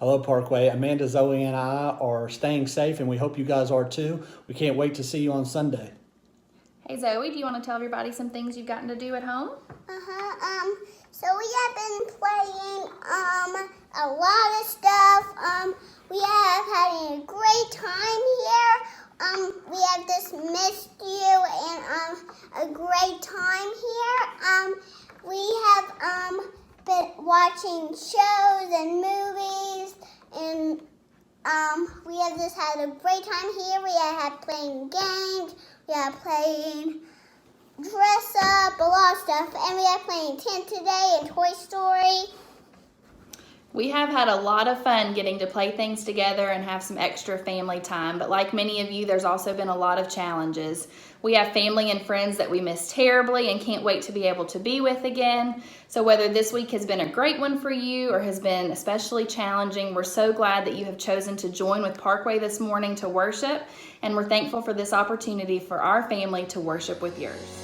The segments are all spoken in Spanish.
I love Parkway. Amanda, Zoe, and I are staying safe, and we hope you guys are too. We can't wait to see you on Sunday. Hey Zoe, do you want to tell everybody some things you've gotten to do at home? So we have been playing a lot of stuff. We have had a great time here. We have just missed you and a great time here. We have been watching shows and movies, and we have just had a great time here. We have had playing games. We have playing dress up, a lot of stuff, and we are playing Tent today and Toy Story. We have had a lot of fun getting to play things together and have some extra family time, but like many of you, there's also been a lot of challenges. We have family and friends that we miss terribly and can't wait to be able to be with again. So whether this week has been a great one for you or has been especially challenging, we're so glad that you have chosen to join with Parkway this morning to worship, and we're thankful for this opportunity for our family to worship with yours.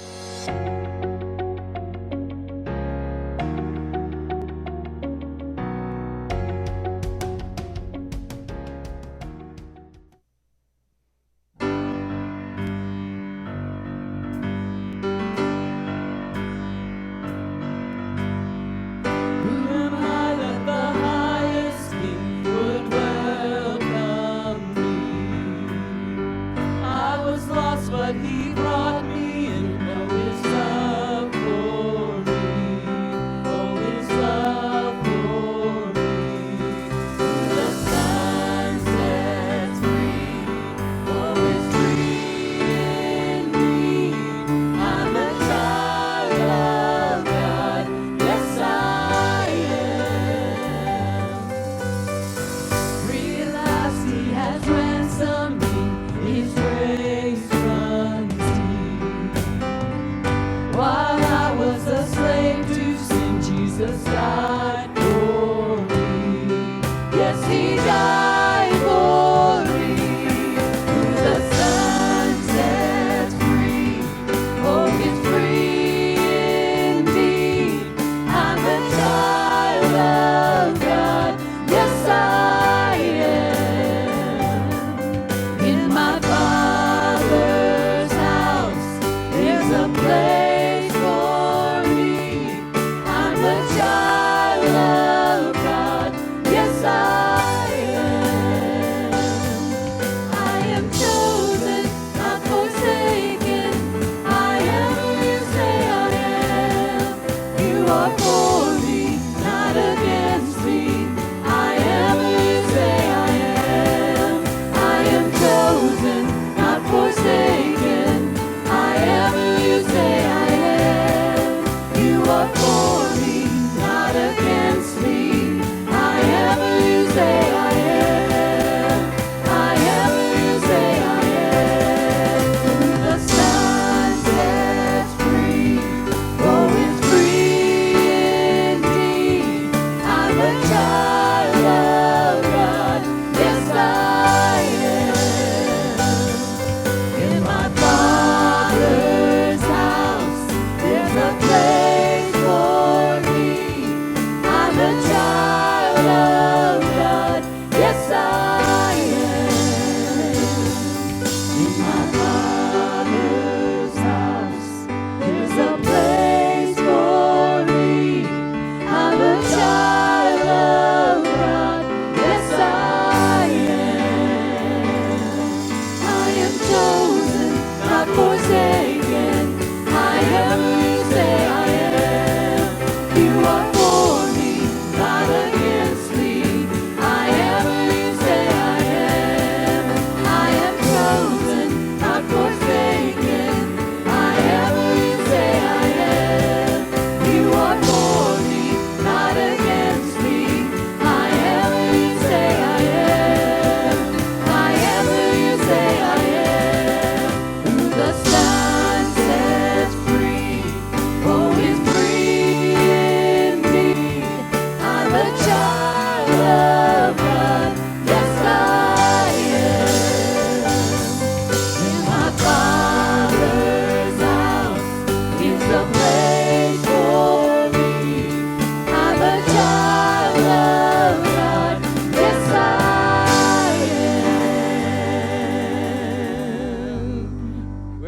But he brought me in. Oh, his love for me. Oh, his love for me. The sun sets free. Oh, it's free indeed. I'm a child of God. Yes, I am. Realize he has ransomed me. His grace runs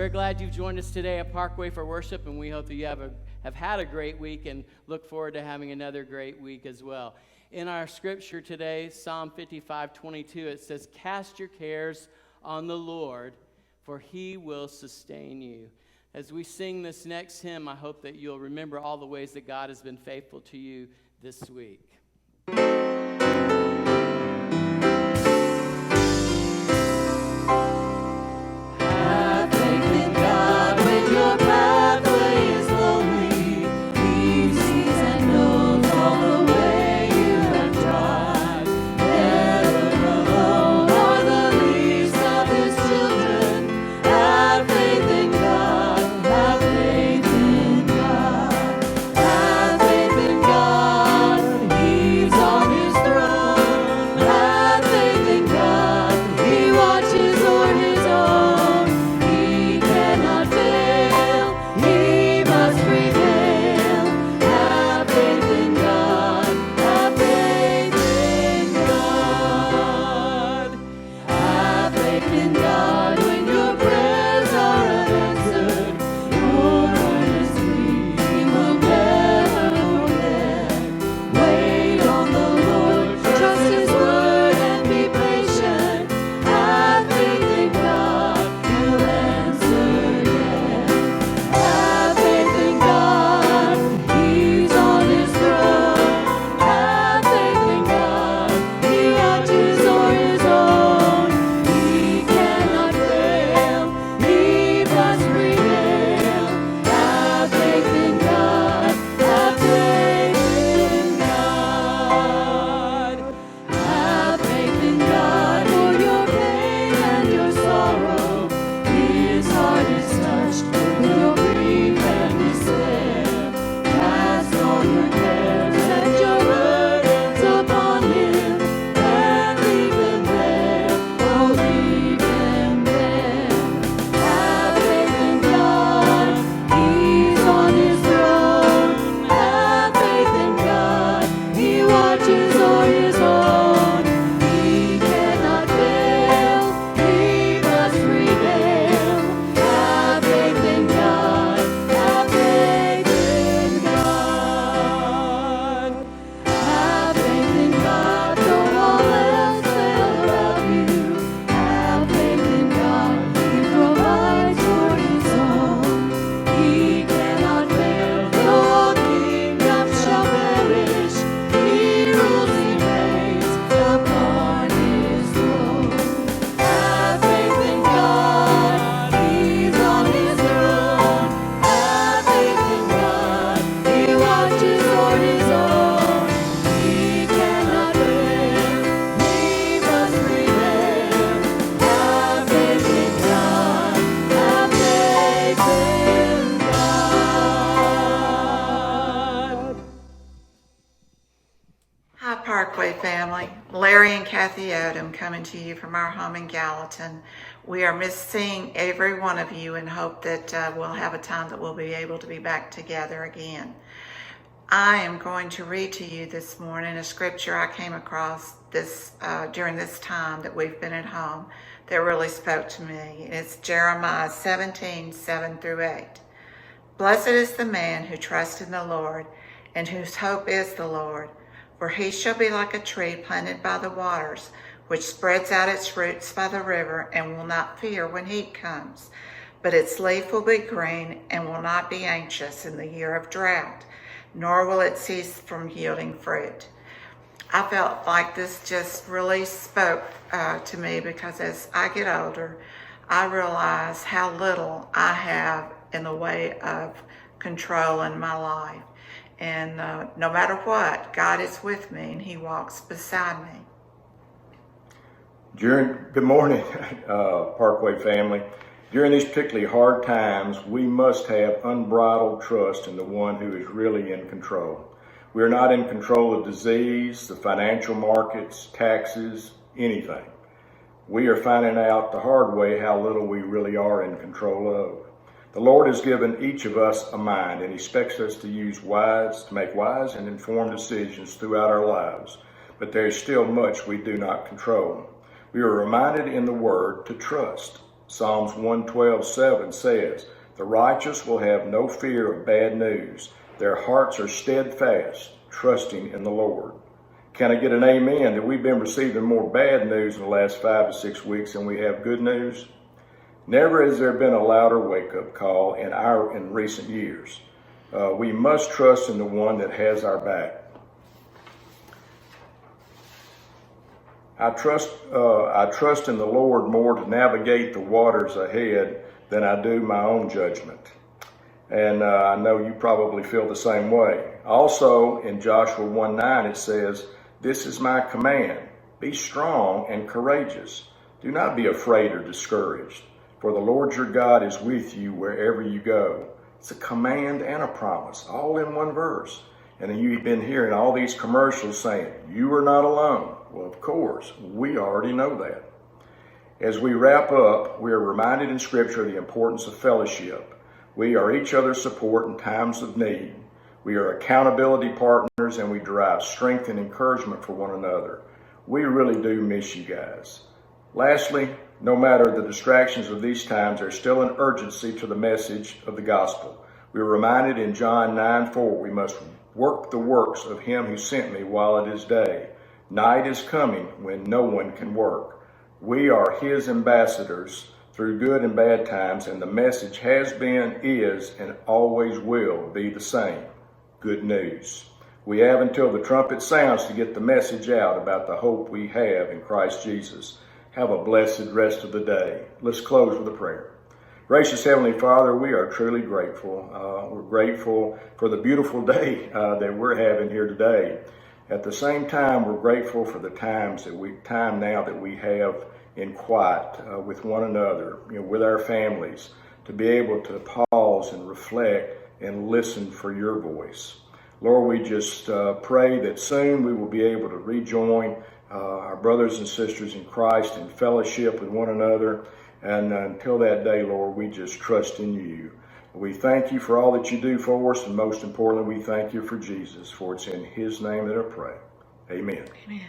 We're glad you've joined us today at Parkway for worship, and we hope that you have had a great week and look forward to having another great week as well. In our scripture today, Psalm 55:22, it says, "Cast your cares on the Lord, for he will sustain you." As we sing this next hymn, I hope that you'll remember all the ways that God has been faithful to you this week. Parkway family, Larry and Kathy Odom coming to you from our home in Gallatin. We are missing every one of you and hope that we'll have a time that we'll be able to be back together again. I am going to read to you this morning a scripture I came across during this time that we've been at home that really spoke to me. It's Jeremiah 17:7-8. Blessed is the man who trusts in the Lord and whose hope is the Lord. For he shall be like a tree planted by the waters, which spreads out its roots by the river and will not fear when heat comes. But its leaf will be green and will not be anxious in the year of drought, nor will it cease from yielding fruit. I felt like this just really spoke to me because as I get older, I realize how little I have in the way of control in my life. And no matter what, God is with me and he walks beside me. Good morning, Parkway family. During these particularly hard times, we must have unbridled trust in the one who is really in control. We are not in control of disease, the financial markets, taxes, anything. We are finding out the hard way how little we really are in control of. The Lord has given each of us a mind and He expects us to make wise and informed decisions throughout our lives. But there is still much we do not control. We are reminded in the Word to trust. Psalms 112:7 says, "The righteous will have no fear of bad news. Their hearts are steadfast, trusting in the Lord." Can I get an amen that we've been receiving more bad news in the last 5 to 6 weeks than we have good news? Never has there been a louder wake-up call in recent years. We must trust in the one that has our back. I trust in the Lord more to navigate the waters ahead than I do my own judgment. And I know you probably feel the same way. Also, in Joshua 1:9, it says, "This is my command. Be strong and courageous. Do not be afraid or discouraged, for the Lord your God is with you wherever you go." It's a command and a promise, all in one verse. And then you've been hearing all these commercials saying, "You are not alone." Well, of course, we already know that. As we wrap up, we are reminded in Scripture of the importance of fellowship. We are each other's support in times of need. We are accountability partners, and we derive strength and encouragement for one another. We really do miss you guys. Lastly, no matter the distractions of these times, there's still an urgency to the message of the gospel. We are reminded in John 9:4, we must work the works of him who sent me while it is day. Night is coming when no one can work. We are his ambassadors through good and bad times, and the message has been, is, and always will be the same. Good news. We have until the trumpet sounds to get the message out about the hope we have in Christ Jesus. Have a blessed rest of the day. Let's close with a prayer. Gracious Heavenly Father, we are truly grateful. We're grateful for the beautiful day that we're having here today. At the same time, we're grateful for the time now that we have in quiet with one another, with our families, to be able to pause and reflect and listen for your voice. Lord, we just pray that soon we will be able to rejoin our brothers and sisters in Christ in fellowship with one another. And until that day, Lord, we just trust in you. We thank you for all that you do for us, and most importantly, we thank you for Jesus, for it's in his name that I pray. Amen. Amen.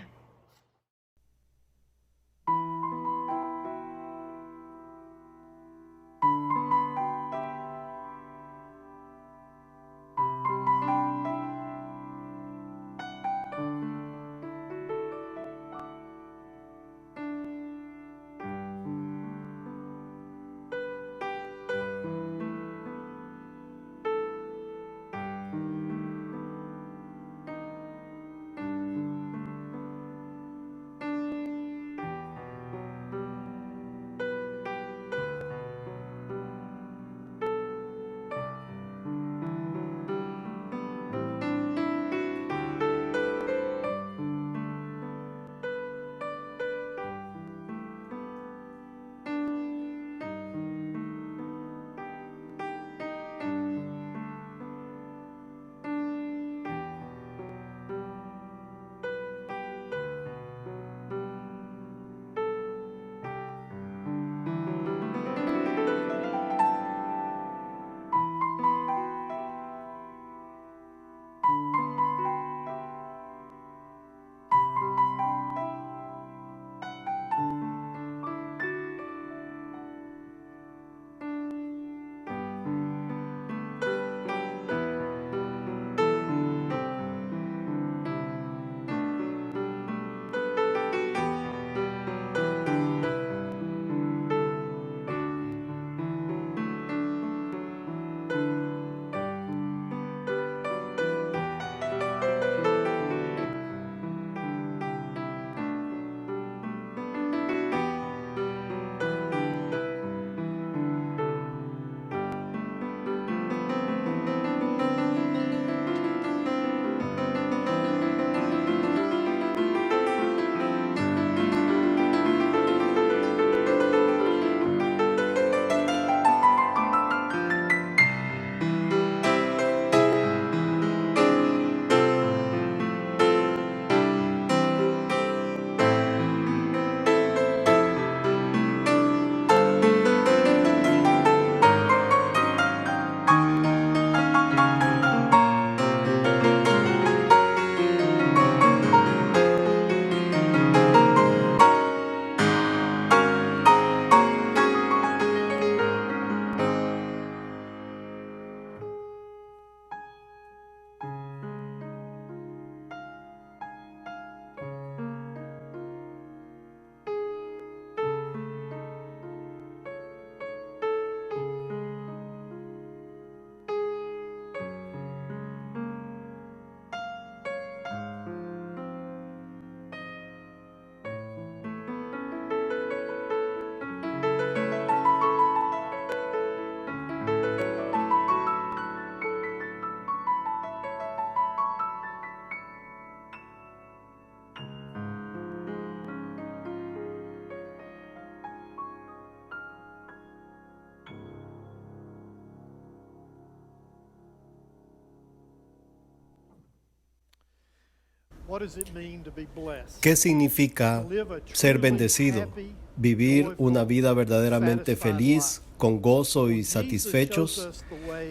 ¿Qué significa ser bendecido? ¿Vivir una vida verdaderamente feliz, con gozo y satisfechos?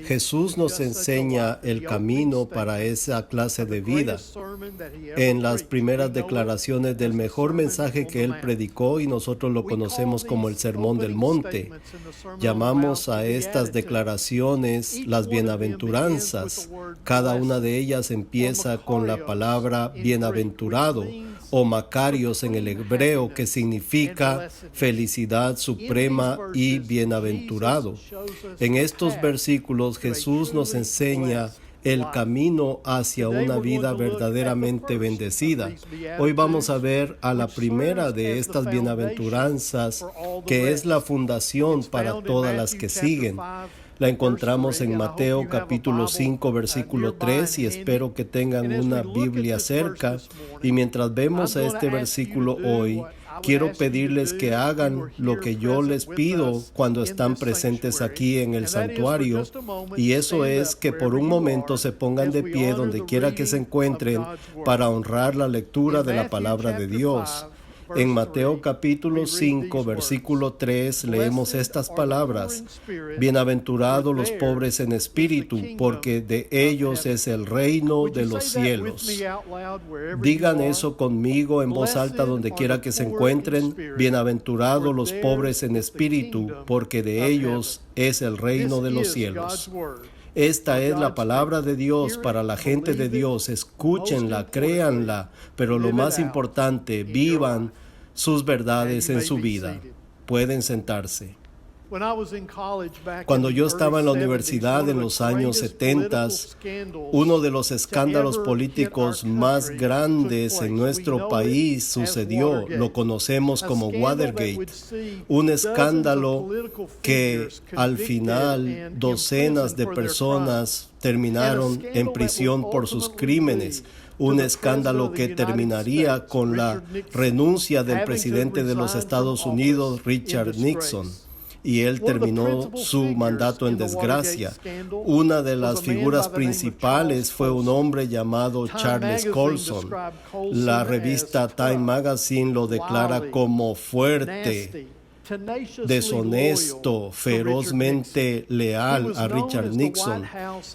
Jesús nos enseña el camino para esa clase de vida. En las primeras declaraciones del mejor mensaje que Él predicó, y nosotros lo conocemos como el Sermón del Monte, llamamos a estas declaraciones las bienaventuranzas. Cada una de ellas empieza con la palabra bienaventurado o Macarios en el hebreo, que significa felicidad suprema y bienaventurado. En estos versículos Jesús nos enseña el camino hacia una vida verdaderamente bendecida. Hoy vamos a ver a la primera de estas bienaventuranzas, que es la fundación para todas las que siguen. La encontramos en Mateo capítulo 5 versículo 3, y espero que tengan una Biblia cerca. Y mientras vemos a este versículo hoy, quiero pedirles que hagan lo que yo les pido cuando están presentes aquí en el santuario, y eso es que por un momento se pongan de pie donde quiera que se encuentren para honrar la lectura de la palabra de Dios. En Mateo capítulo 5, versículo 3, leemos estas palabras: Bienaventurados los pobres en espíritu, porque de ellos es el reino de los cielos. Digan eso conmigo en voz alta donde quiera que se encuentren: Bienaventurados los pobres en espíritu, porque de ellos es el reino de los cielos. Esta es la palabra de Dios para la gente de Dios. Escúchenla, créanla, pero lo más importante, vivan sus verdades en su vida. Pueden sentarse. Cuando yo estaba en la universidad en los años 70, uno de los escándalos políticos más grandes en nuestro país sucedió. Lo conocemos como Watergate. Un escándalo que al final docenas de personas terminaron en prisión por sus crímenes. Un escándalo que terminaría con la renuncia del presidente de los Estados Unidos, Richard Nixon, y él terminó su mandato en desgracia. Una de las figuras principales fue un hombre llamado Charles Colson. La revista Time Magazine lo declara como fuerte, deshonesto, ferozmente leal a Richard Nixon.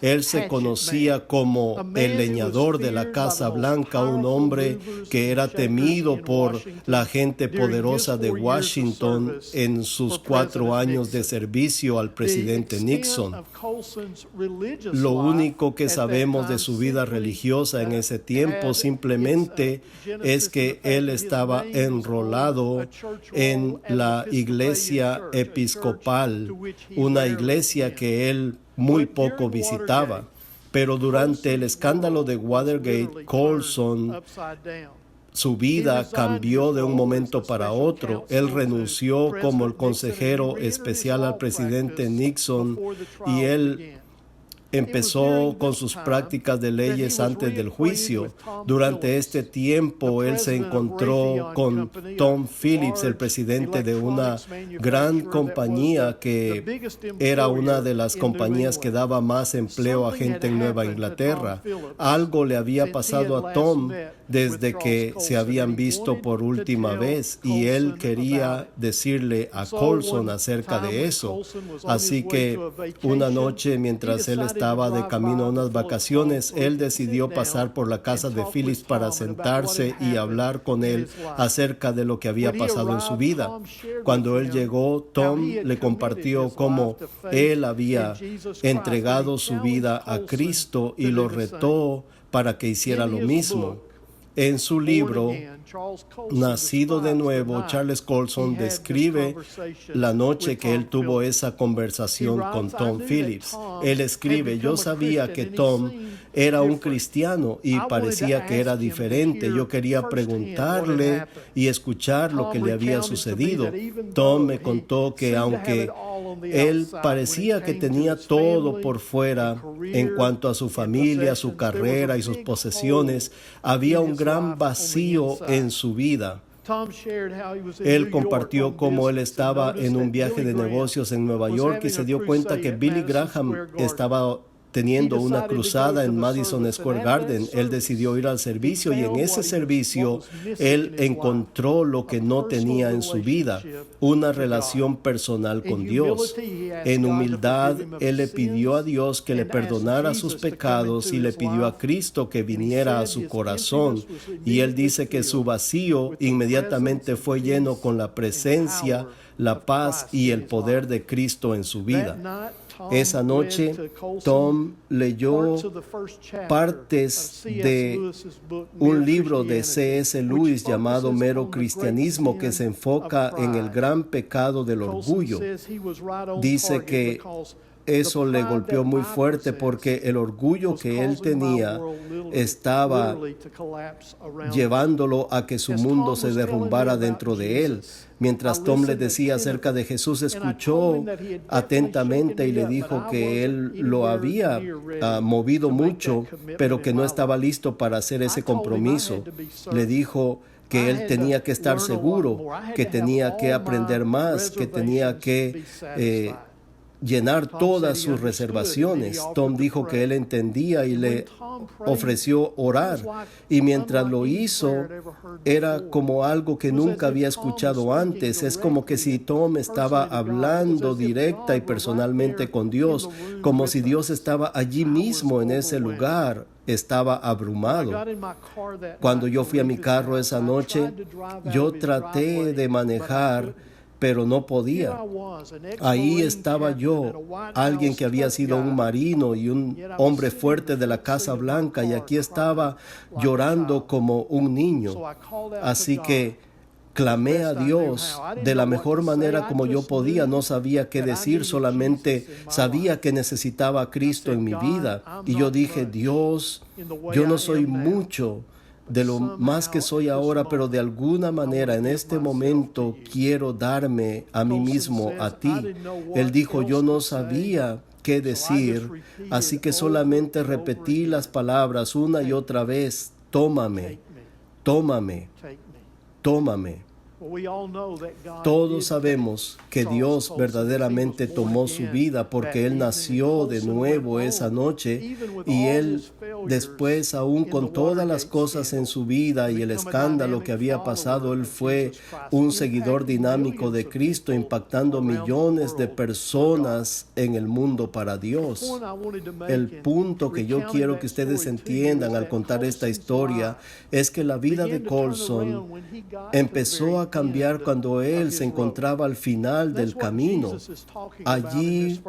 Él se conocía como el leñador de la Casa Blanca, un hombre que era temido por la gente poderosa de Washington en sus 4 años de servicio al presidente Nixon. Lo único que sabemos de su vida religiosa en ese tiempo simplemente es que él estaba enrolado en la iglesia episcopal, una iglesia que él muy poco visitaba. Pero durante el escándalo de Watergate, Colson, su vida cambió de un momento para otro. Él renunció como el consejero especial al presidente Nixon y él empezó con sus prácticas de leyes antes del juicio. Durante este tiempo, él se encontró con Tom Phillips, el presidente de una gran compañía que era una de las compañías que daba más empleo a gente en Nueva Inglaterra. Algo le había pasado a Tom desde que se habían visto por última vez, y él quería decirle a Colson acerca de eso. Así que una noche, mientras él estaba de camino a unas vacaciones, él decidió pasar por la casa de Phillips para sentarse y hablar con él acerca de lo que había pasado en su vida. Cuando él llegó, Tom le compartió cómo él había entregado su vida a Cristo y lo retó para que hiciera lo mismo. En su libro, Nacido de Nuevo, Charles Colson describe la noche que él tuvo esa conversación con Tom Phillips. Él escribe: yo sabía que Tom era un cristiano y parecía que era diferente. Yo quería preguntarle y escuchar lo que le había sucedido. Tom me contó que aunque él parecía que tenía todo por fuera en cuanto a su familia, su carrera y sus posesiones, había un gran vacío en su vida. Él compartió cómo él estaba en un viaje de negocios en Nueva York y se dio cuenta que Billy Graham estaba teniendo una cruzada en Madison Square Garden. Él decidió ir al servicio y en ese servicio él encontró lo que no tenía en su vida, una relación personal con Dios. En humildad, él le pidió a Dios que le perdonara sus pecados y le pidió a Cristo que viniera a su corazón. Y él dice que su vacío inmediatamente fue lleno con la presencia, la paz y el poder de Cristo en su vida. Esa noche, Tom leyó partes de un libro de C.S. Lewis llamado Mero Cristianismo, que se enfoca en el gran pecado del orgullo. Dice que eso le golpeó muy fuerte porque el orgullo que él tenía estaba llevándolo a que su mundo se derrumbara dentro de él. Mientras Tom le decía acerca de Jesús, escuchó atentamente y le dijo que él lo había movido mucho, pero que no estaba listo para hacer ese compromiso. Le dijo que él tenía que estar seguro, que tenía que aprender más, que tenía que llenar todas sus reservaciones. Tom dijo que él entendía y le ofreció orar. Y mientras lo hizo, era como algo que nunca había escuchado antes. Es como que si Tom estaba hablando directa y personalmente con Dios, como si Dios estaba allí mismo en ese lugar. Estaba abrumado. Cuando yo fui a mi carro esa noche, yo traté de manejar, pero no podía. Ahí estaba yo, alguien que había sido un marino y un hombre fuerte de la Casa Blanca, y aquí estaba llorando como un niño. Así que clamé a Dios de la mejor manera como yo podía. No sabía qué decir, solamente sabía que necesitaba a Cristo en mi vida. Y yo dije, Dios, yo no soy mucho de lo más que soy ahora, pero de alguna manera en este momento quiero darme a mí mismo a ti. Él dijo, yo no sabía qué decir, así que solamente repetí las palabras una y otra vez, tómame, tómame, tómame. Todos sabemos que Dios verdaderamente tomó su vida porque Él nació de nuevo esa noche, y Él después, aún con todas las cosas en su vida y el escándalo que había pasado, Él fue un seguidor dinámico de Cristo, impactando millones de personas en el mundo para Dios. El punto que yo quiero que ustedes entiendan al contar esta historia es que la vida de Colson empezó a cambiar cuando él se encontraba al final del camino. Allí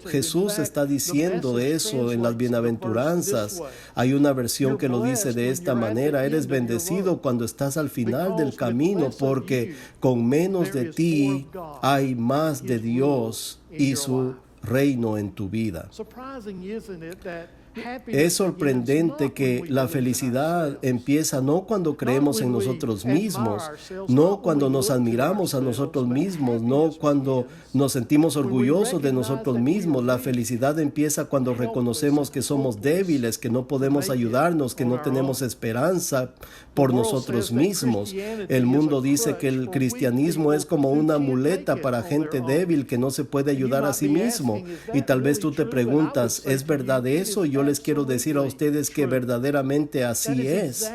Jesús está diciendo eso en las bienaventuranzas. Hay una versión que lo dice de esta manera: eres bendecido cuando estás al final del camino, porque con menos de ti hay más de Dios y su reino en tu vida. Es sorprendente que la felicidad empieza no cuando creemos en nosotros mismos, no cuando nos admiramos a nosotros mismos, no cuando nos sentimos orgullosos de nosotros mismos. La felicidad empieza cuando reconocemos que somos débiles, que no podemos ayudarnos, que no tenemos esperanza por nosotros mismos. El mundo dice que el cristianismo es como una muleta para gente débil que no se puede ayudar a sí mismo. Y tal vez tú te preguntas, ¿es verdad eso? Yo les quiero decir a ustedes que verdaderamente así es.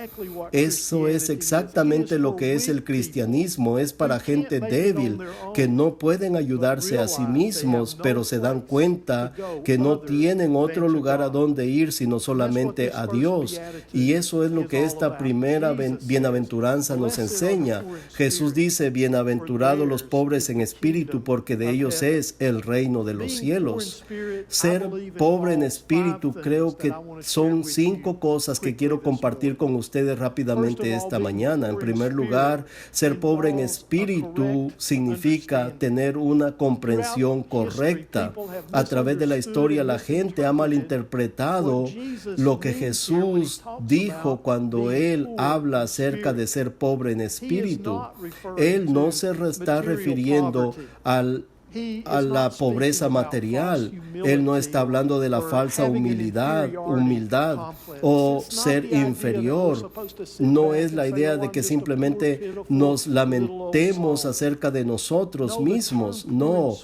Eso es exactamente lo que es el cristianismo. Es para gente débil que no pueden ayudarse a sí mismos, pero se dan cuenta que no tienen otro lugar a donde ir sino solamente a Dios. Y eso es lo que esta primera bienaventuranza nos enseña. Jesús dice, bienaventurados los pobres en espíritu, porque de ellos es el reino de los cielos. Ser pobre en espíritu, creo que son 5 cosas que quiero compartir con ustedes rápidamente esta mañana. En primer lugar, ser pobre en espíritu significa tener una comprensión correcta. A través de la historia, la gente ha malinterpretado lo que Jesús dijo cuando Él habla acerca de ser pobre en espíritu. Él no se está refiriendo al a la pobreza material. Él no está hablando de la falsa humildad o ser inferior. No es la idea de que simplemente nos lamentemos acerca de nosotros mismos. No,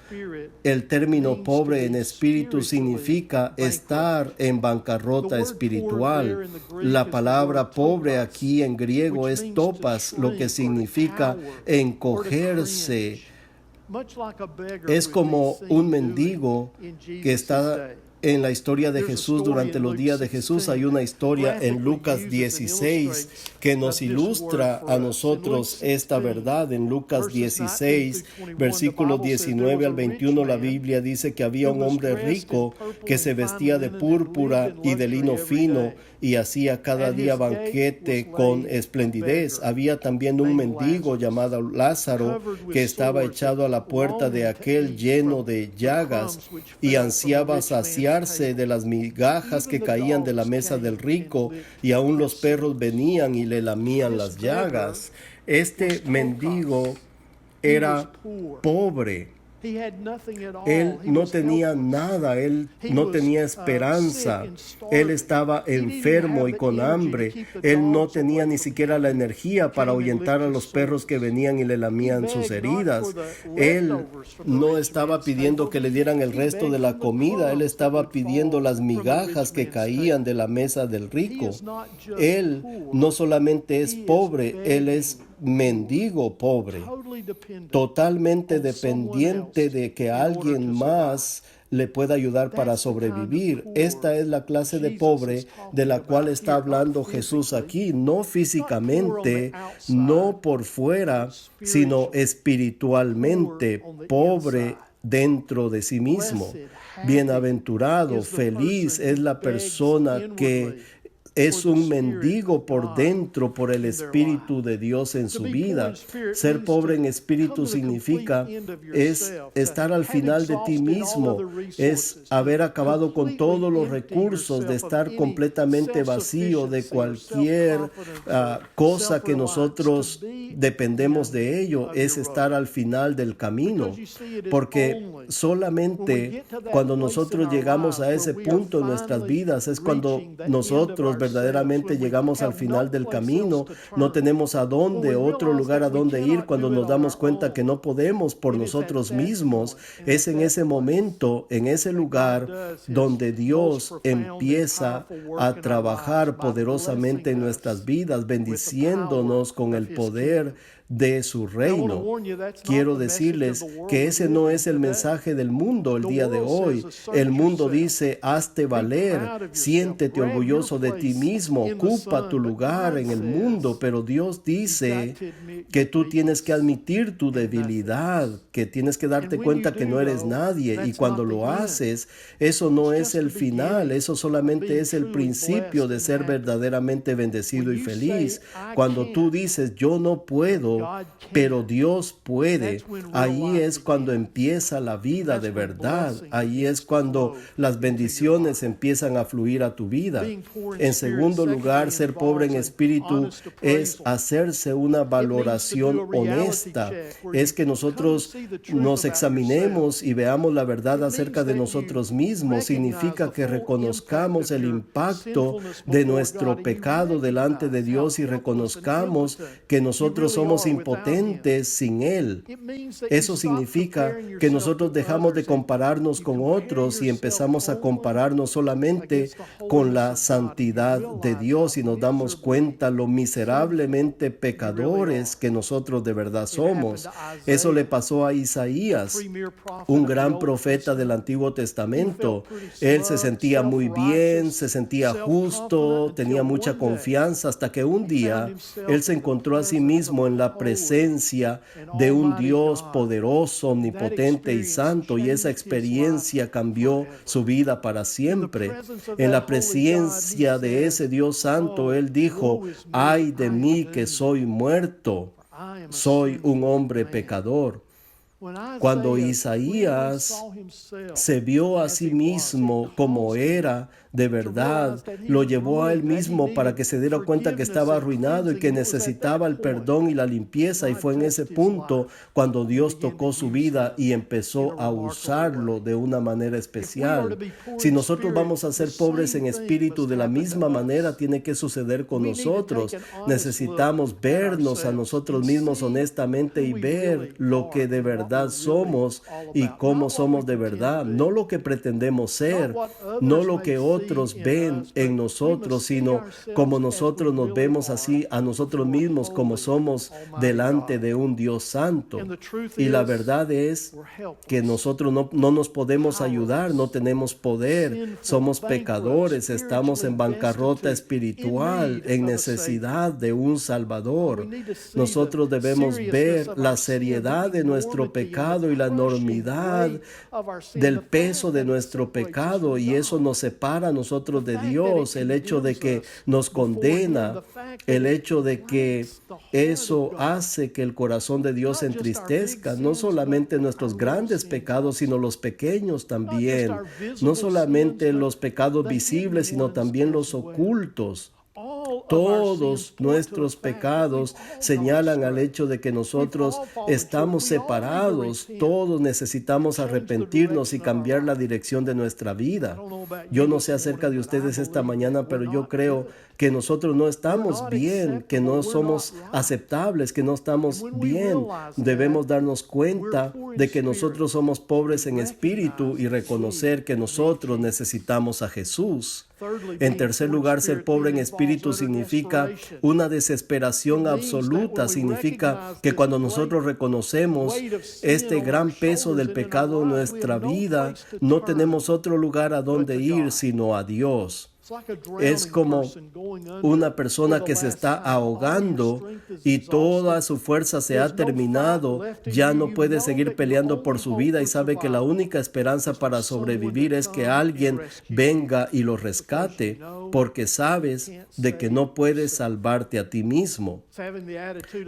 el término pobre en espíritu significa estar en bancarrota espiritual. La palabra pobre aquí en griego es topas, lo que significa encogerse. Es como un mendigo que está en la historia de Jesús durante los días de Jesús. Hay una historia en Lucas 16 que nos ilustra a nosotros esta verdad. En Lucas 16, versículos 19 al 21, la Biblia dice que había un hombre rico que se vestía de púrpura y de lino fino y hacía cada día banquete con esplendidez. Había también un mendigo llamado Lázaro que estaba echado a la puerta de aquel lleno de llagas y ansiaba saciarse de las migajas que caían de la mesa del rico, y aún los perros venían y le lamían las llagas. Este mendigo era pobre. Él no tenía nada, él no tenía esperanza, él estaba enfermo y con hambre, él no tenía ni siquiera la energía para ahuyentar a los perros que venían y le lamían sus heridas. Él no estaba pidiendo que le dieran el resto de la comida, él estaba pidiendo las migajas que caían de la mesa del rico. Él no solamente es pobre, él es mendigo pobre, totalmente dependiente de que alguien más le pueda ayudar para sobrevivir. Esta es la clase de pobre de la cual está hablando Jesús aquí, no físicamente, no por fuera, sino espiritualmente, pobre dentro de sí mismo. Bienaventurado, feliz es la persona que es un mendigo por dentro, por el Espíritu de Dios en su vida. Ser pobre en espíritu significa es estar al final de ti mismo, es haber acabado con todos los recursos, de estar completamente vacío de cualquier cosa que nosotros dependemos de ello, es estar al final del camino. Porque solamente cuando nosotros llegamos a ese punto en nuestras vidas es cuando nosotros verdaderamente llegamos al final del camino. No tenemos a dónde, otro lugar a dónde ir. Cuando nos damos cuenta que no podemos por nosotros mismos, es en ese momento, en ese lugar, donde Dios empieza a trabajar poderosamente en nuestras vidas, bendiciéndonos con el poder de su reino. Quiero decirles que ese no es el mensaje del mundo el día de hoy. El mundo dice, hazte valer, siéntete orgulloso de ti mismo, ocupa tu lugar en el mundo, pero Dios dice que tú tienes que admitir tu debilidad, que tienes que darte cuenta que no eres nadie, y cuando lo haces, eso no es el final, eso solamente es el principio de ser verdaderamente bendecido y feliz. Cuando tú dices, yo no puedo, pero Dios puede, ahí es cuando empieza la vida de verdad, ahí es cuando las bendiciones empiezan a fluir a tu vida. En segundo lugar, ser pobre en espíritu es hacerse una valoración honesta, es que nosotros nos examinemos y veamos la verdad acerca de nosotros mismos. Significa que reconozcamos el impacto de nuestro pecado delante de Dios y reconozcamos que nosotros somos impotentes sin Él. Eso significa que nosotros dejamos de compararnos con otros y empezamos a compararnos solamente con la santidad de Dios, y nos damos cuenta lo miserablemente pecadores que nosotros de verdad somos. Eso le pasó a Isaías, un gran profeta del Antiguo Testamento. Él se sentía muy bien, se sentía justo, tenía mucha confianza, hasta que un día él se encontró a sí mismo en la presencia de un Dios poderoso, omnipotente y santo, y esa experiencia cambió su vida para siempre. En la presencia de ese Dios santo, él dijo, ay de mí que soy muerto, soy un hombre pecador. Cuando Isaías se vio a sí mismo como era de verdad, lo llevó a él mismo para que se diera cuenta que estaba arruinado y que necesitaba el perdón y la limpieza, y fue en ese punto cuando Dios tocó su vida y empezó a usarlo de una manera especial. Si nosotros vamos a ser pobres en espíritu, de la misma manera tiene que suceder con nosotros. Necesitamos vernos a nosotros mismos honestamente y ver lo que de verdad somos y cómo somos de verdad, no lo que pretendemos ser, no lo que otros ven en nosotros, sino como nosotros nos vemos así a nosotros mismos, como somos delante de un Dios santo. Y la verdad es que nosotros no nos podemos ayudar, no tenemos poder, somos pecadores, estamos en bancarrota espiritual, en necesidad de un Salvador. Nosotros debemos ver la seriedad de nuestro pecado y la enormidad del peso de nuestro pecado, y eso nos separa a nosotros de Dios. El hecho de que nos condena, el hecho de que eso hace que el corazón de Dios se entristezca, no solamente nuestros grandes pecados, sino los pequeños también, no solamente los pecados visibles, sino también los ocultos. Todos nuestros pecados señalan al hecho de que nosotros estamos separados. Todos necesitamos arrepentirnos y cambiar la dirección de nuestra vida. Yo no sé acerca de ustedes esta mañana, pero yo creo que nosotros no estamos bien, que no somos aceptables, que no estamos bien. Debemos darnos cuenta de que nosotros somos pobres en espíritu y reconocer que nosotros necesitamos a Jesús. En tercer lugar, ser pobre en espíritu significa una desesperación absoluta. Significa que cuando nosotros reconocemos este gran peso del pecado en nuestra vida, no tenemos otro lugar a donde ir sino a Dios. Es como una persona que se está ahogando y toda su fuerza se ha terminado, ya no puede seguir peleando por su vida y sabe que la única esperanza para sobrevivir es que alguien venga y lo rescate, porque sabes de que no puedes salvarte a ti mismo.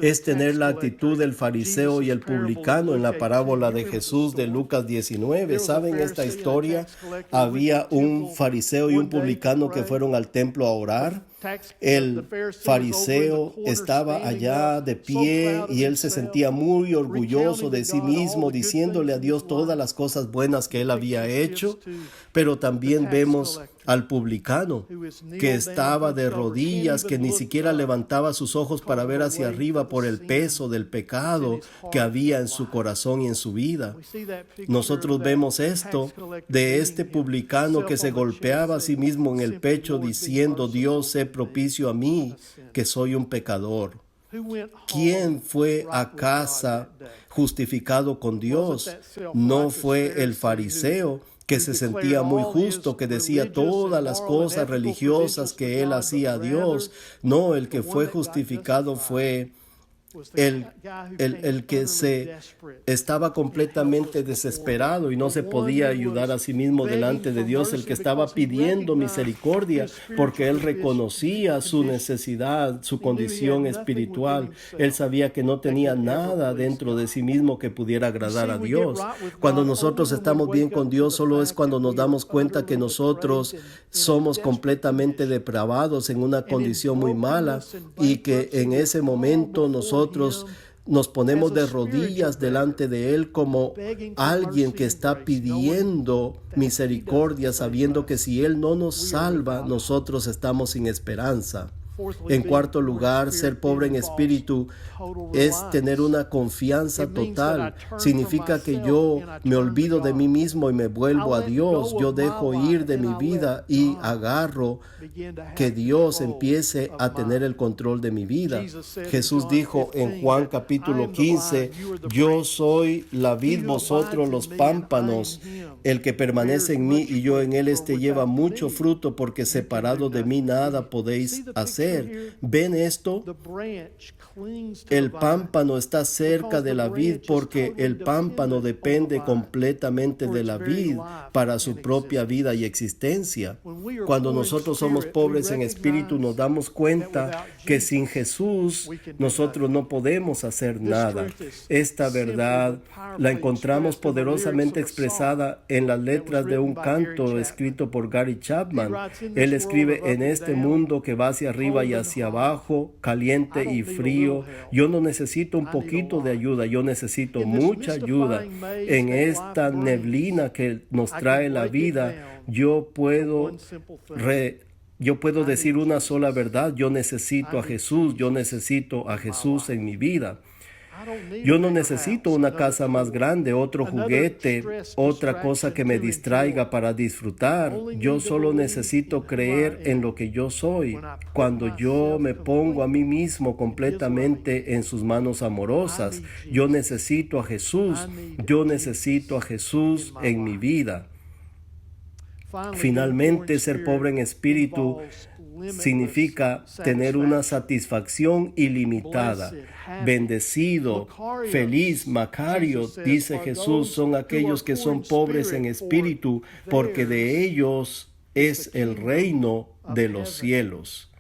Es tener la actitud del fariseo y el publicano en la parábola de Jesús de Lucas 19. ¿Saben esta historia? Había un fariseo y un publicano que fueron al templo a orar. El fariseo estaba allá de pie y él se sentía muy orgulloso de sí mismo, diciéndole a Dios todas las cosas buenas que él había hecho. Pero también vemos al publicano que estaba de rodillas, que ni siquiera levantaba sus ojos para ver hacia arriba por el peso del pecado que había en su corazón y en su vida. Nosotros vemos esto de este publicano que se golpeaba a sí mismo en el pecho diciendo: Dios, sé propicio a mí, que soy un pecador. ¿Quién fue a casa justificado con Dios? No fue el fariseo, que se sentía muy justo, que decía todas las cosas religiosas que él hacía a Dios. No, el que fue justificado fue el que se estaba completamente desesperado y no se podía ayudar a sí mismo delante de Dios, el que estaba pidiendo misericordia porque él reconocía su necesidad, su condición espiritual. Él sabía que no tenía nada dentro de sí mismo que pudiera agradar a Dios. Cuando nosotros estamos bien con Dios, solo es cuando nos damos cuenta que nosotros somos completamente depravados en una condición muy mala, y que en ese momento nosotros nos ponemos de rodillas delante de Él como alguien que está pidiendo misericordia, sabiendo que si Él no nos salva, nosotros estamos sin esperanza. En cuarto lugar, ser pobre en espíritu es tener una confianza total. Significa que yo me olvido de mí mismo y me vuelvo a Dios. Yo dejo ir de mi vida y agarro que Dios empiece a tener el control de mi vida. Jesús dijo en Juan capítulo 15, yo soy la vid, vosotros los pámpanos. El que permanece en mí y yo en él, este lleva mucho fruto, porque separado de mí nada podéis hacer. ¿Ven esto? El pámpano está cerca de la vid, porque el pámpano depende completamente de la vid para su propia vida y existencia. Cuando nosotros somos pobres en espíritu, nos damos cuenta que sin Jesús nosotros no podemos hacer nada. Esta verdad la encontramos poderosamente expresada en las letras de un canto escrito por Gary Chapman. Él escribe: en este mundo que va hacia arriba y hacia abajo, caliente y frío, yo no necesito un poquito de ayuda, yo necesito mucha ayuda. En esta neblina que nos trae la vida, yo puedo decir una sola verdad: yo necesito a Jesús, yo necesito a Jesús en mi vida. Yo no necesito una casa más grande, otro juguete, otra cosa que me distraiga para disfrutar. Yo solo necesito creer en lo que yo soy. Cuando yo me pongo a mí mismo completamente en sus manos amorosas, yo necesito a Jesús. Yo necesito a Jesús en mi vida. Finalmente, ser pobre en espíritu significa tener una satisfacción ilimitada. Bendecido, feliz, Macario, dice Jesús, son aquellos que son pobres en espíritu, porque de ellos es el reino de los cielos.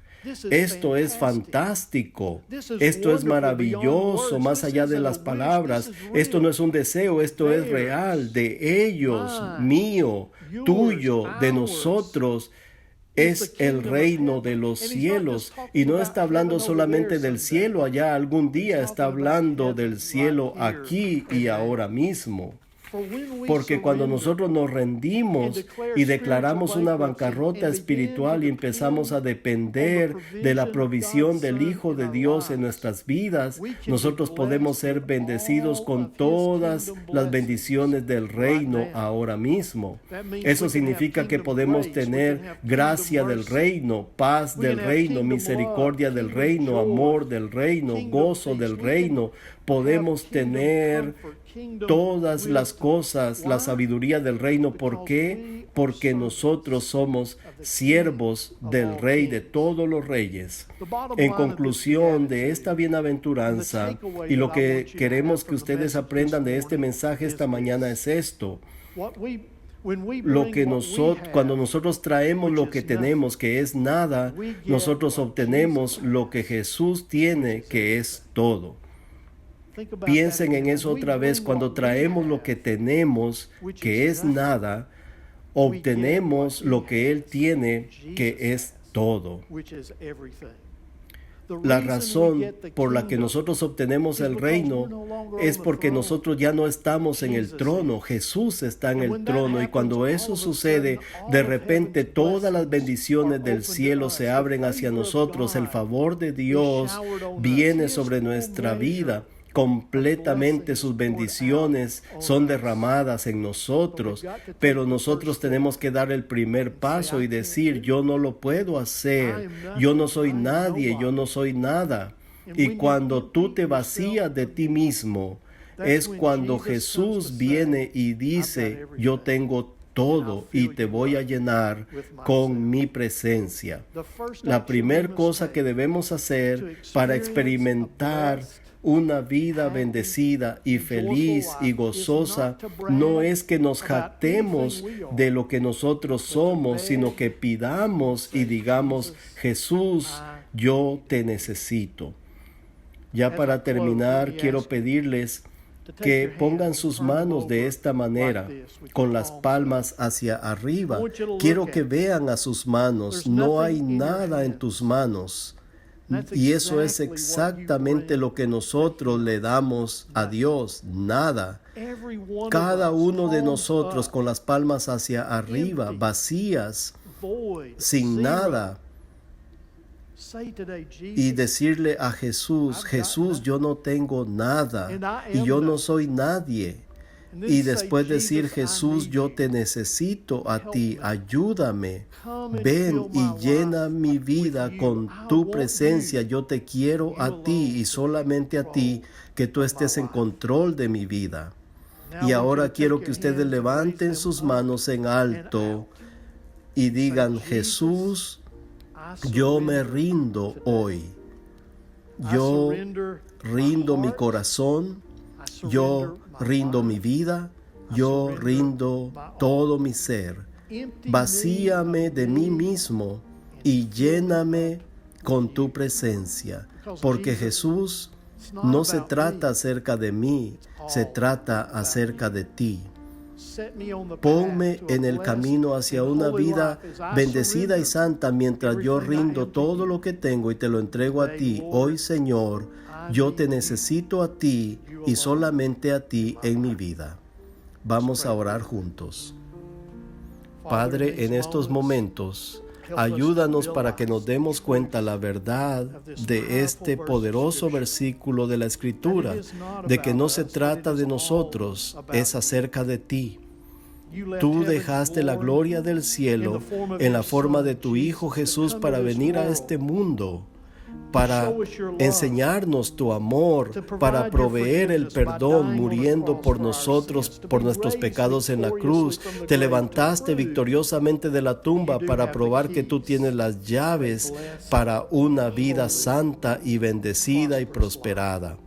Esto es fantástico, esto es maravilloso, más allá de las palabras. Esto no es un deseo, esto es real, de ellos, mío, tuyo, de nosotros. Es el reino de los cielos, y no está hablando solamente del cielo allá algún día, está hablando del cielo aquí y ahora mismo. Porque cuando nosotros nos rendimos y declaramos una bancarrota espiritual y empezamos a depender de la provisión del Hijo de Dios en nuestras vidas, nosotros podemos ser bendecidos con todas las bendiciones del reino ahora mismo. Eso significa que podemos tener gracia del reino, paz del reino, misericordia del reino, amor del reino, gozo del reino. Podemos tener todas las cosas, la sabiduría del reino. ¿Por qué? Porque nosotros somos siervos del Rey de todos los reyes. En conclusión de esta bienaventuranza, y lo que queremos que ustedes aprendan de este mensaje esta mañana es esto: cuando nosotros traemos lo que tenemos, que es nada, nosotros obtenemos lo que Jesús tiene, que es todo. Piensen en eso otra vez. Cuando traemos lo que tenemos, que es nada, obtenemos lo que Él tiene, que es todo. La razón por la que nosotros obtenemos el reino es porque nosotros ya no estamos en el trono. Jesús está en el trono, y cuando eso sucede, de repente todas las bendiciones del cielo se abren hacia nosotros. El favor de Dios viene sobre nuestra vida. Completamente sus bendiciones son derramadas en nosotros, pero nosotros tenemos que dar el primer paso y decir: yo no lo puedo hacer, yo no soy nadie, yo no soy nada. Y cuando tú te vacías de ti mismo, es cuando Jesús viene y dice: yo tengo todo y te voy a llenar con mi presencia. La primera cosa que debemos hacer para experimentar una vida bendecida y feliz y gozosa no es que nos jactemos de lo que nosotros somos, sino que pidamos y digamos: Jesús, yo te necesito. Ya para terminar, quiero pedirles que pongan sus manos de esta manera, con las palmas hacia arriba. Quiero que vean a sus manos. No hay nada en tus manos. Y eso es exactamente lo que nosotros le damos a Dios, nada. Cada uno de nosotros con las palmas hacia arriba, vacías, sin nada. Y decirle a Jesús: Jesús, yo no tengo nada y yo no soy nadie. Y después decir: Jesús, yo te necesito a ti, ayúdame. Ven y llena mi vida con tu presencia. Yo te quiero a ti y solamente a ti, que tú estés en control de mi vida. Y ahora quiero que ustedes levanten sus manos en alto y digan: Jesús, yo me rindo hoy. Yo rindo mi corazón, yo rindo mi vida, yo rindo todo mi ser. Vacíame de mí mismo y lléname con tu presencia. Porque Jesús, no se trata acerca de mí, se trata acerca de ti. Ponme en el camino hacia una vida bendecida y santa mientras yo rindo todo lo que tengo y te lo entrego a ti. Hoy, Señor, yo te necesito a ti y solamente a ti en mi vida. Vamos a orar juntos. Padre, en estos momentos, ayúdanos para que nos demos cuenta la verdad de este poderoso versículo de la Escritura, de que no se trata de nosotros, es acerca de ti. Tú dejaste la gloria del cielo en la forma de tu Hijo Jesús para venir a este mundo, para enseñarnos tu amor, para proveer el perdón muriendo por nosotros, por nuestros pecados en la cruz. Te levantaste victoriosamente de la tumba para probar que tú tienes las llaves para una vida santa y bendecida y prosperada.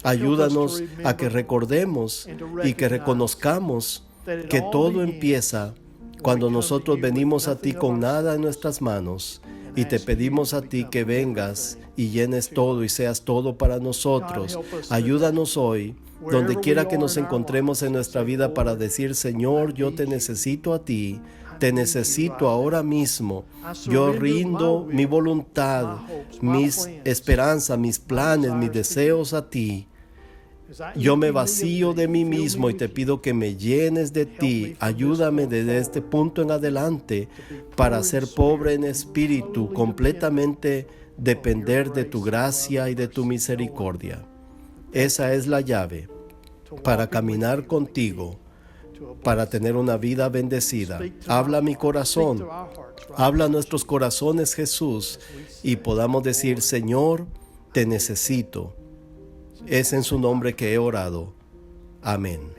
Ayúdanos a que recordemos y que reconozcamos que todo empieza cuando nosotros venimos a ti con nada en nuestras manos y te pedimos a ti que vengas y llenes todo y seas todo para nosotros. Ayúdanos hoy, donde quiera que nos encontremos en nuestra vida, para decir: Señor, yo te necesito a ti, te necesito ahora mismo. Yo rindo mi voluntad, mis esperanzas, mis planes, mis deseos a ti. Yo me vacío de mí mismo y te pido que me llenes de ti. Ayúdame desde este punto en adelante para ser pobre en espíritu, completamente depender de tu gracia y de tu misericordia. Esa es la llave para caminar contigo, para tener una vida bendecida. Habla mi corazón, habla nuestros corazones, Jesús, y podamos decir: Señor, te necesito. Es en su nombre que he orado. Amén.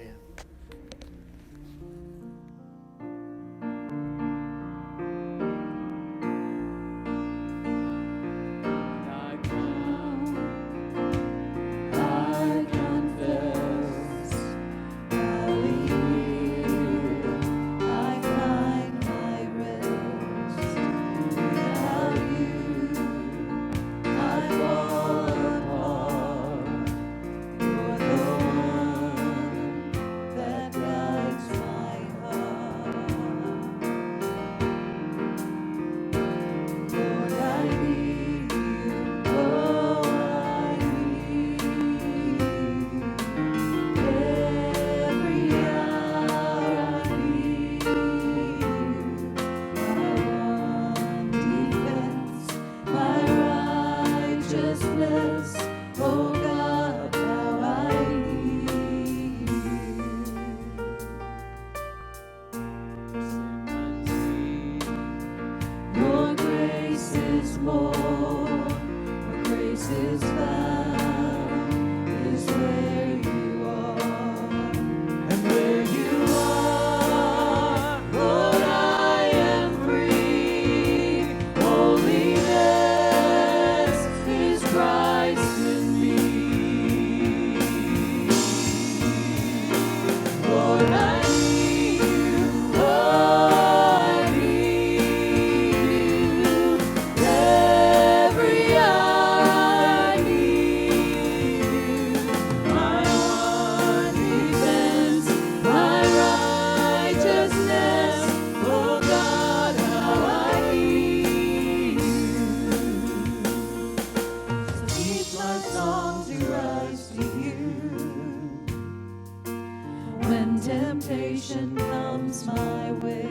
temptation comes my way.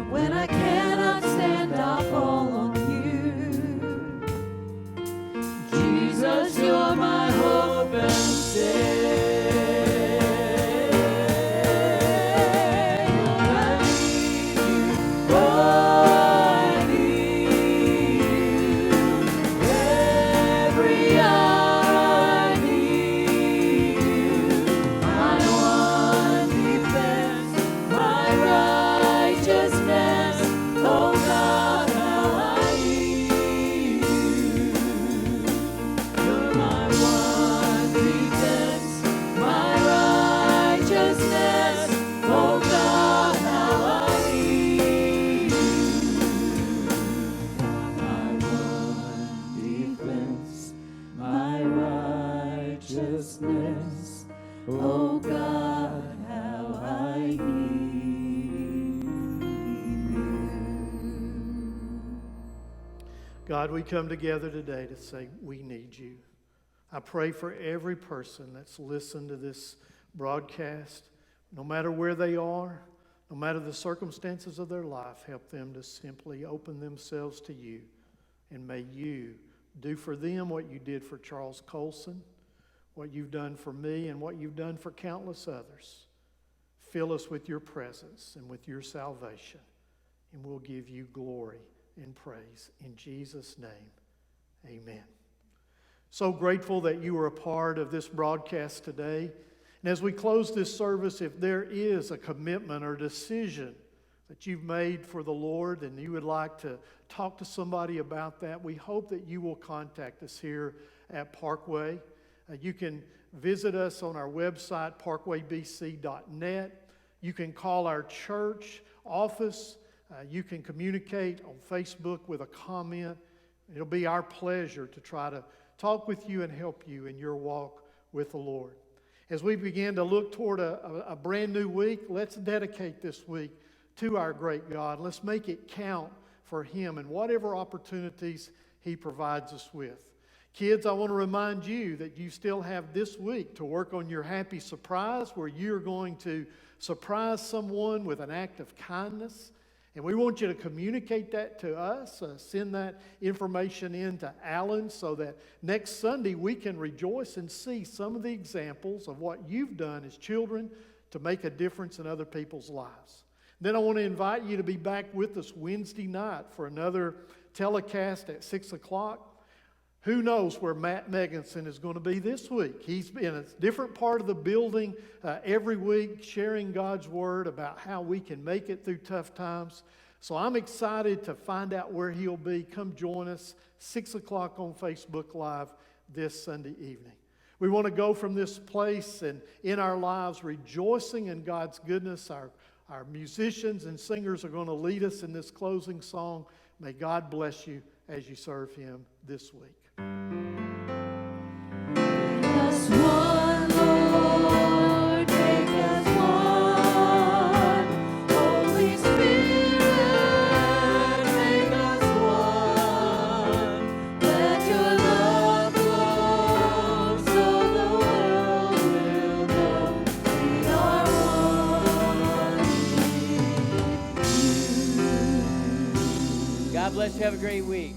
When I cannot stand, I fall on you. Jesus, you're my hope and stay. My God, we come together today to say we need you. I pray for every person that's listened to this broadcast, no matter where they are, no matter the circumstances of their life, help them to simply open themselves to you. And may you do for them what you did for Charles Colson, what you've done for me, and what you've done for countless others. Fill us with your presence and with your salvation, and we'll give you glory and praise. In Jesus' name, amen. So grateful that you were a part of this broadcast today. And as we close this service, if there is a commitment or decision that you've made for the Lord and you would like to talk to somebody about that, we hope that you will contact us here at Parkway. You can visit us on our website, parkwaybc.net. You can call our church office. You can communicate on Facebook with a comment. It'll be our pleasure to try to talk with you and help you in your walk with the Lord. As we begin to look toward a brand new week, let's dedicate this week to our great God. Let's make it count for Him and whatever opportunities He provides us with. Kids, I want to remind you that you still have this week to work on your happy surprise, where you're going to surprise someone with an act of kindness. And we want you to communicate that to us. Send that information in to Alan so that next Sunday we can rejoice and see some of the examples of what you've done as children to make a difference in other people's lives. Then I want to invite you to be back with us Wednesday night for another telecast at 6 o'clock. Who knows where Matt Meganson is going to be this week? He's in a different part of the building every week, sharing God's Word about how we can make it through tough times. So I'm excited to find out where he'll be. Come join us, 6 o'clock on Facebook Live this Sunday evening. We want to go from this place and in our lives rejoicing in God's goodness. Our musicians and singers are going to lead us in this closing song. May God bless you as you serve Him this week. Make us one, Lord, make us one. Holy Spirit, make us one. Let your love flow so the world will know we are one in you. God bless you. Have a great week.